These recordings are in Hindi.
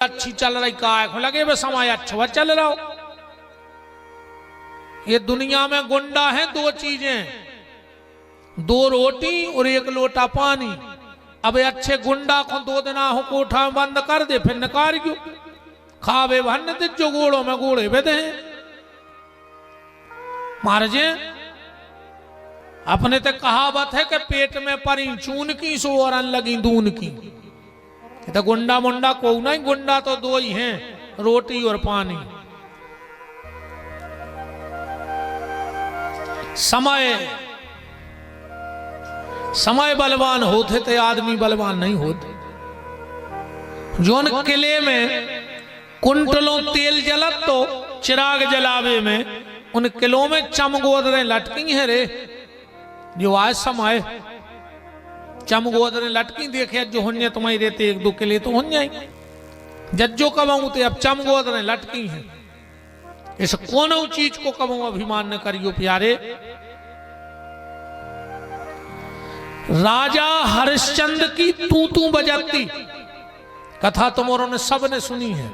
अच्छी चल रही का लगे वे समय अच्छा चल रहा हो। ये दुनिया में गुंडा है दो चीजें, दो रोटी और एक लोटा पानी। अब अच्छे गुंडा को 2 दिन हो कोठा में बंद कर दे, फिर निकाल क्यों खावे भन्न दे जो गोड़ों में गोड़े बेदे महाराजे। अपने ते कहावत है कि पेट में परी चून की सो और लगी दून की। तो गुंडा मुंडा को नहीं, गुंडा तो 2 ही हैं, रोटी और पानी। समय बलवान होते थे, आदमी बलवान नहीं होते। जोन किले में कुंटलों तेल जलत तो चिराग जलावे में उन किलों में चमगोदरें लटकी हैं रे। जो आज समय चमगोदरें लटकी देखे जो होने तुम्हारी रहते 1-2 किले तो हो जाए जज्जो कमाऊं तो अब चमगोदरें लटकी हैं। इस कौन चीज को कमाऊं अभिमान न करियो प्यारे। राजा हरिश्चंद्र की तू बजाती कथा तुमोरों ने सबने सुनी है।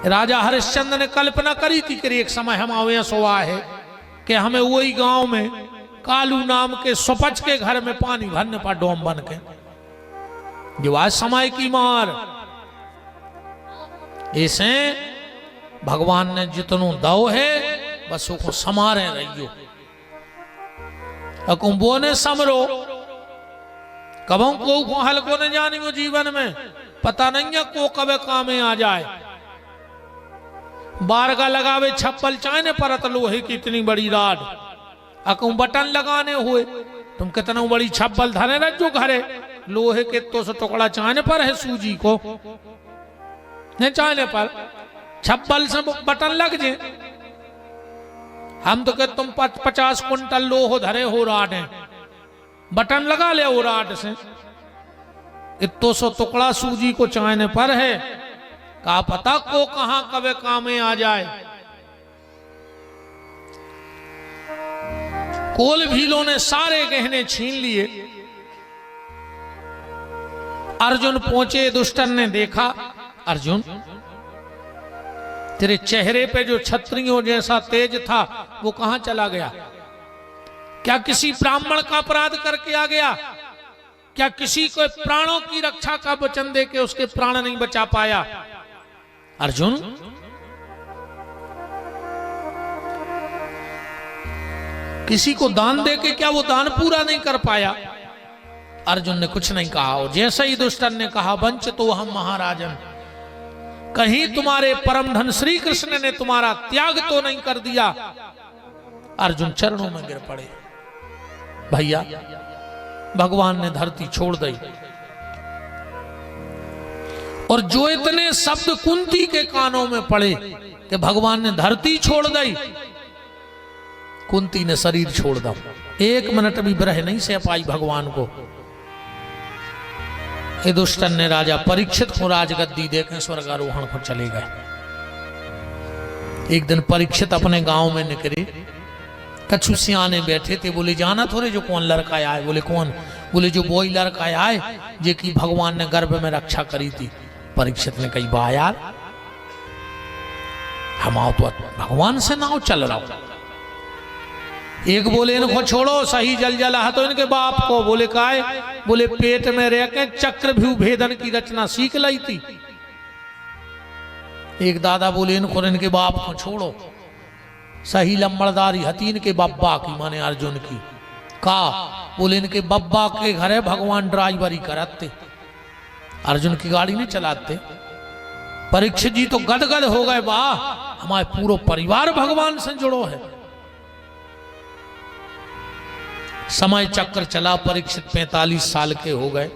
राजा हरिश्चंद्र ने कल्पना करी थी कि एक समय हम आवे सोआ है कि हमें वही गांव में कालू नाम के सुपच के घर में पानी भरने पर डोम बन के। जो आज समय की मार इसे भगवान ने जितनो दो है बस उसको समारे रहियो। अकुंभो ने समरो कबों को हल्को ने जानियो जीवन में पता नहीं है को कब काम आ जाए। बारगा लगावे छप्पल चाहने परत लोहे की इतनी बड़ी राड अकू बटन लगाने हुए तुम कितना बड़ी छप्पल धरे रजो घरे लोहे के तो से टुकड़ा चाहने पर है सूजी को नहीं चाहने पर छप्पल से बटन लग जे। हम तो कहते तुम 50 कुंटल लोहो धरे हो राड है बटन लगा ले वो राड से इतो सो टुकड़ा सूजी को चाहने पर है का पता को कहां कब काम आ जाए। कोल भीलों ने सारे गहने छीन लिए। अर्जुन पहुंचे, दुष्टन ने देखा अर्जुन तेरे चेहरे पे जो छत्रियों जैसा तेज था वो कहां चला गया? क्या किसी ब्राह्मण का अपराध करके आ गया? क्या किसी को प्राणों की रक्षा का वचन दे के उसके प्राण नहीं बचा पाया? अर्जुन किसी को दान दे के क्या वो दान पूरा नहीं कर पाया? अर्जुन ने कुछ नहीं कहा। और जैसे ही दुष्टन ने कहा वंच तो हम महाराजन, कहीं तुम्हारे परम धन श्री कृष्ण ने तुम्हारा त्याग तो नहीं कर दिया? अर्जुन चरणों में गिर पड़े। भैया भगवान ने धरती छोड़ दी और जो इतने शब्द कुंती के कानों में पड़े कि भगवान ने धरती छोड़ दी, कुंती ने शरीर छोड़ दा। 1 मिनट भी ब्रह नहीं सह पाई भगवान को। ये दुष्टन ने राजा परीक्षित को राजगद्दी देकर स्वर्गारोहण को चले गए। एक दिन परीक्षित अपने गांव में निकले, कछु सियाने बैठे थे। बोले जाना थोड़े जो कौन लड़का आए? बोले कौन? बोले जो बोई लड़का आए जे की भगवान ने गर्भ में रक्षा करी थी। परीक्षित ने कही बा यार हम आओ तो भगवान से नाव चल रहा हो। एक बोले इनको छोड़ो, सही जल है तो इनके बाप को। बोले काय? बोले पेट में रह के चक्रव्यूह भेदन की रचना सीख लाई थी। एक दादा बोले इनको इनके बाप को छोड़ो, सही लम्बड़दारी हती इनके बब्बा की, माने अर्जुन की। का? बोले इनके बब्बा के घरे भगवान ड्राइवरी कराते, अर्जुन की गाड़ी नहीं चलाते। परीक्षित जी तो गदगद हो गए, वाह हमारे पूरा परिवार भगवान से जुड़ो है। समय चक्र चला, परीक्षित 45 साल के हो गए।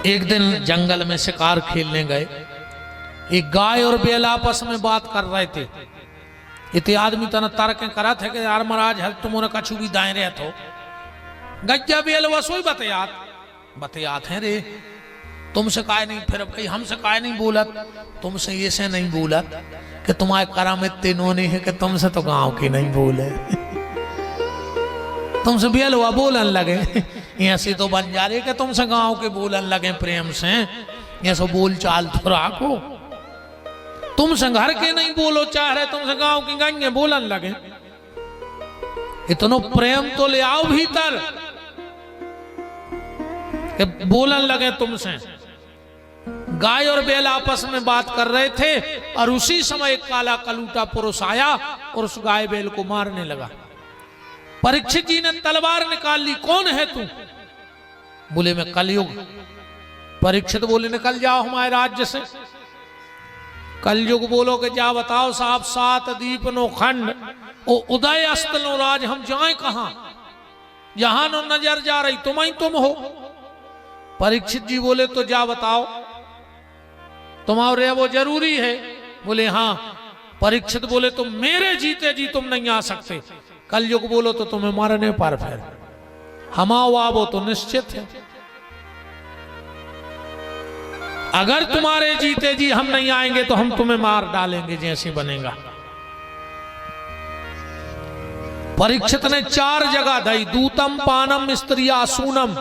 एक दिन जंगल में शिकार खेलने गए। एक गाय और बैल आपस में बात कर रहे थे। इतने आदमी तना तर्क करा थे कि यार महाराज हल तुमने कछु भी दाएं रहे तो गज्जा बैल वसोई बतियात है रे। तुमसे काय नहीं, फिर अब कहीं हमसे काय नहीं बोलत, तुमसे ये से नहीं बोलत कि तुम्हारे कराम इतने नोने है कि तुमसे तो गांव के नहीं बोले। तुमसे बेलवा बोलन लगे ऐसे तो बन जा रहे कि तुमसे गांव के बोलन लगे प्रेम से, ऐसा बोल चाल तो राखो। तुमसे घर के नहीं बोलो चाह रहे, तुमसे गांव की गंगे बोलन लगे। इतनो प्रेम तो ले आओ भीतर कि बोलन लगे तुमसे। गाय और बैल आपस में बात कर रहे थे और उसी समय एक काला कलूटा पुरुष आया और उस गाय बैल को मारने लगा। परीक्षित जी ने तलवार निकाल ली, कौन है तू? बोले मैं कलयुग। परीक्षित बोले निकल जाओ हमारे राज्य से। कलयुग बोलो कि जा बताओ साहब, 7 दीप नो खंड ओ उदय अस्त नो राज, हम जाए कहां? जहां नो नजर जा रही तुम ही तुम हो। परीक्षित जी बोले तो जा बताओ, तुम्हारे वो जरूरी है? बोले हाँ। परीक्षित बोले तो मेरे जीते जी तुम नहीं आ सकते। कलयुग बोलो तो तुम्हें मारने पर फिर हम आओ वो तो निश्चित है। अगर तुम्हारे जीते जी हम नहीं आएंगे तो हम तुम्हें मार डालेंगे जैसे बनेगा। परीक्षित ने 4 जगह दई, दूतम पानम स्त्रिया सूनम।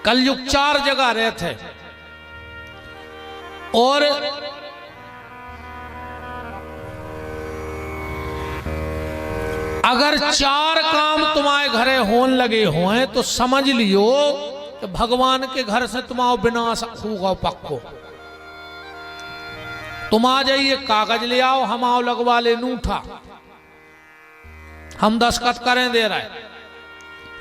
कलयुग 4 जगह रहे थे और अगर 4 काम तुम्हारे घरे होने लगे हुए तो समझ लियो कि भगवान के घर से तुम्हारा विनाश होगा पक्को। तुम आ जाइए, कागज ले आओ, हम आओ लगवा ले नूठा, हम दस्तखत करें दे रहे।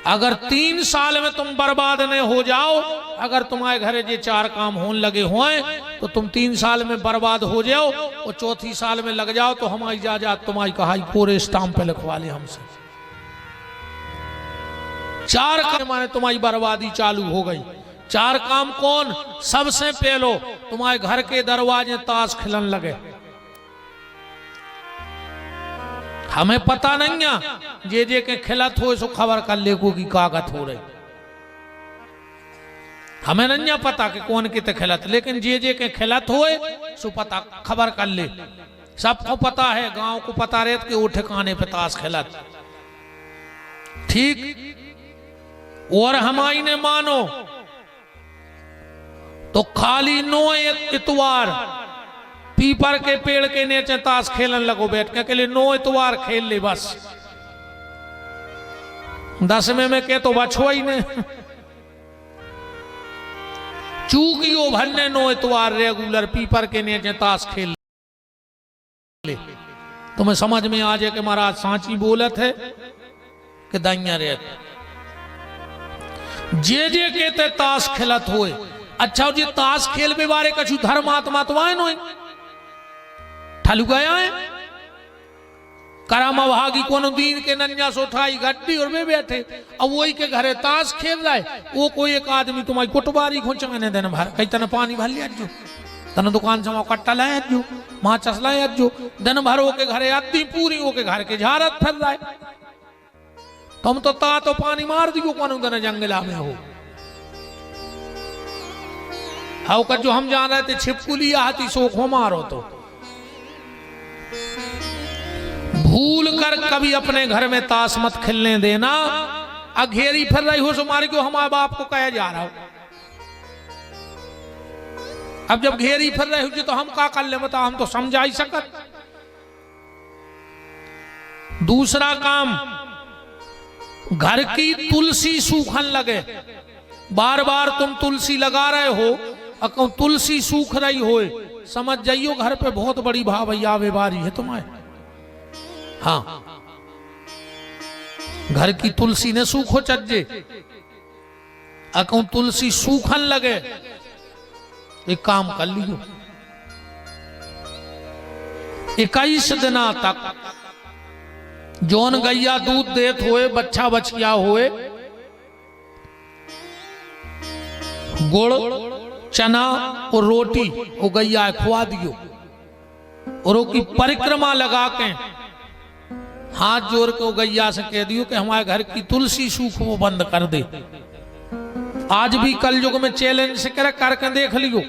अगर 3 साल में तुम बर्बाद नहीं हो जाओ, अगर तुम्हारे घरे ये 4 काम होने लगे हुए तो तुम 3 साल में बर्बाद हो जाओ और 4थी साल में लग जाओ तो हमारी इजाजत तुम्हारी कहाई पूरे स्टाम्प पे लिखवा ले हमसे। 4 काम माने तुम्हारी बर्बादी चालू हो गई। 4 काम कौन? सबसे पहलो तुम्हारे घर के दरवाजे ताश खिलन लगे। हमें पता नहीं है जे के खिलत हो सो खबर कर ले को की कागत हो रही। हमें नहीं पता कि कौन किते खिलत, लेकिन जे के खिलत होए सो पता खबर कर ले। सबको पता है, गांव को पता रहे कि वो ठिकाने पे ताश खिलत। ठीक। और हमारी ने मानो तो खाली 9 इतवार पीपर के पेड़ के नीचे ताश खेलन लगो बैठ के लिए 9 इतवार खेल ले बस। 10वें में के तो बछो ही ने चूकियो भन्ने 9 इतवार रेगुलर पीपर के नीचे ताश खेल ले। तुम्हें समझ में आ जाए कि महाराज सांची बोलत है कि दाइया रे जे कहते ताश खेलत होए। अच्छा जी ताश खेल के बारे कछु धर्मात्मा तो आए नो ठलु गया है करामा भागी कोनो दीन के नन्या सोठाई गड्डी और में बैठे, अब वही के घरे ताश खेल रहा है। वो कोई एक आदमी तुम्हारी कुटबारी खोचने दिन भर कहीं तने पानी भर लिया जो तने दुकान से कट्टा लाया जो माँ चसलाया जो दिन भर वो के घरे आती पूरी वो के घर के झारत फिर रहा है। तुम तो तो पानी मार दियो कौन दिन जंगला में हो। हाउ का जो हम जान रहे थे छिपकुली आती सोखो मारो तो भूल कर कभी अपने घर में ताश मत खेलने देना। अघेरी फिर रही हो सुमारी को हमारे बाप को कहा जा रहा हो। अब जब घेरी फिर रही हो तो हम का कर ले बता, हम तो समझा ही सकत। दूसरा काम, घर की तुलसी सूखन लगे। बार बार तुम तुलसी लगा रहे हो और तुलसी सूख रही हो, समझ जाइयो घर पे बहुत बड़ी भावैया बेबारी है तुम्हारे। हाँ, घर की तुलसी ने सूखो चज्जे अकौ तुलसी सूखन लगे, एक काम कर लियो 21 दिना तक जौन गैया दूध देत होए, बच्चा बचिया होए, गुड़ चना और रोटी वो गैया खुआ दियो और उसकी परिक्रमा लगा के हाथ जोड़ के वो गैया से कह दियो कि हमारे घर की तुलसी सूख वो बंद कर दे। आज भी कल युग में चैलेंज से करके देख लियो।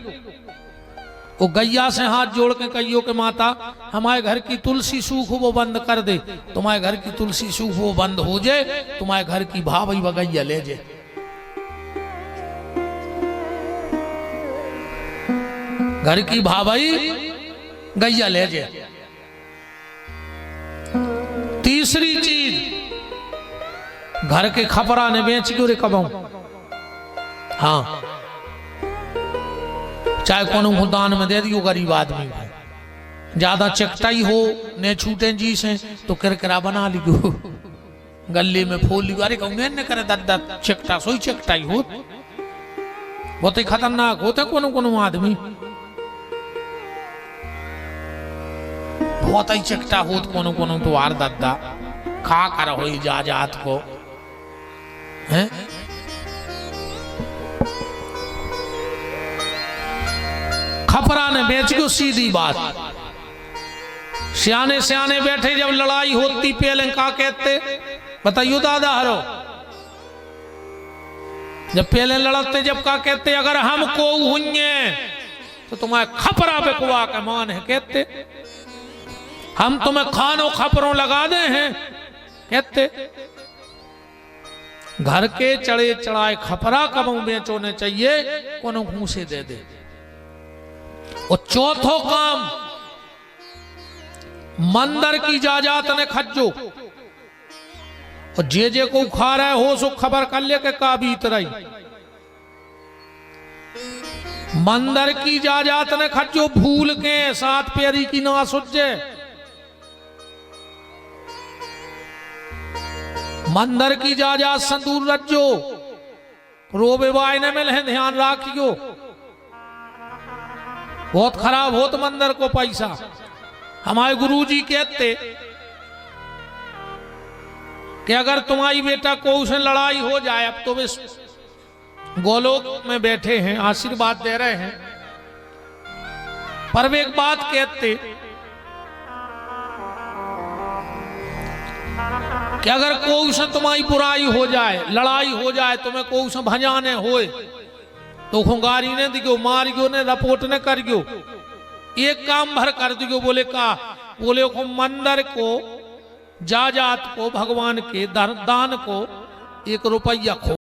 वो गैया से हाथ जोड़ के कहियो के माता हमारे घर की तुलसी सूख वो बंद कर दे, तुम्हारे घर की तुलसी सूख वो बंद हो जाए, तुम्हारे घर की भाभी व गैया ले जाए। घर की भाभी गैया ले जाए। तीसरी चीज, घर के खपरा ने बेच क्यों रे कबाऊ। हाँ, चाहे कोनो दान में दे दियो गरीब आदमी को। ज्यादा चकटाई हो ने छूटे जी से तो किरकिरा बना लियो, गले में फूल लियो। अरे कहूँ न करे दादा चकटा सोई चकटाई हो, बहुत ही खतरनाक होते कोनो कोनो आदमी, बहुत ही चकटा हो कोनो कोनो तो आर दादा खा कर हो जा जात को है। खपरा ने बेच गो, सीधी बात। सियाने सियाने बैठे जब लड़ाई होती पहले का कहते बताइयो दादा हरो, जब पहले लड़ते जब का कहते अगर हमको हुए तो तुम्हारे खपरा बेकुआ के मान है कहते, हम तुम्हें खानों खपरों लगा दे हैं कहते। घर के चढ़े चढ़ाए खपरा कबू बेचोने चाहिए, कोनो घूसे दे दे। और चौथो काम, मंदिर की जाजात ने खज्जो, और जे को खा रहे हो सो खबर कर ले के का बीत रही। मंदिर की जाजात ने खज्जो, भूल के साथ पेरी की ना सुझे। मंदिर की जाजात से दूर रखो, रोबे बाय ने मिले ध्यान राखियो, बहुत खराब होत मंदिर को पैसा। हमारे गुरुजी कहते कि अगर तुम्हारी बेटा को उसे लड़ाई हो जाए, अब तो वे गोलोक में बैठे हैं आशीर्वाद दे रहे हैं, पर वे एक बात कहते कि अगर कोई से तुम्हारी बुराई हो जाए, लड़ाई हो जाए, तुम्हें कोई से भजाने होए तो खुंगारी ने दियो, मार गयो ने, रपोट ने कर गयो, एक काम भर कर दियो। बोले का, बोले को मंदिर को जाजात को भगवान के दान को 1 रुपया खो